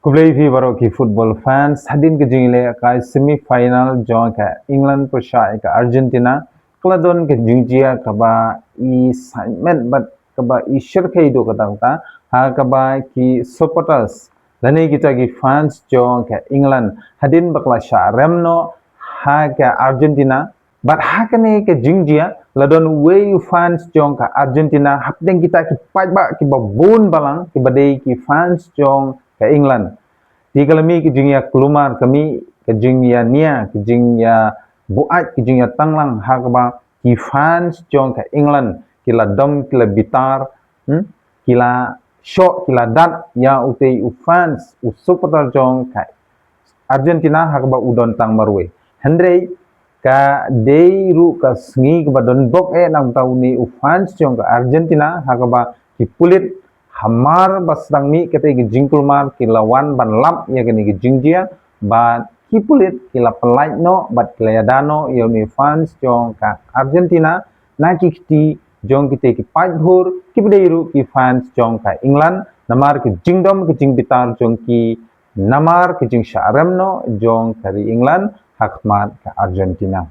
Kublai fi baro ki football fans hadin ke jingle ka semi final jo ka England persai ka Argentina kladon ke jingjia ka ba I assignment but ka ba I shirkai do ka ta ha ka ba ki supporters lani kita ki fans jo ka England hadin bakla sha remno ha ka Argentina but ha ka ne ke jingjia ladon way fans jo ka Argentina hapdeng kita ki pajba ki ba bun balang ki badai ki fans jo ke England. Di kalami kijing ya kelumar kami kijing ya nia kijing ya buat kijing ya tanglang hakba ki fans jong ke England kila dom kila bitar kila shock kila dat ya utei u fans u supporter jong ke Argentina hakba udon tang marwe hendrei ka deiru ka sngi ka don bok nang tauni u fans jong ke Argentina hakba ki pulit hamar basdang mi kete ki jingkul mar ki lawan ban lap ya kini ki jingjia ba ki pulit ki la pelait no bat klayadano ya ni fans jong ka Argentina na ki kiti jong kite ki pajhur ki bedeiru ki fans jong ka England namar ki jingdom ki jingbitar jong ki namar ki jing syarem no jong kari England hakmat ka Argentina.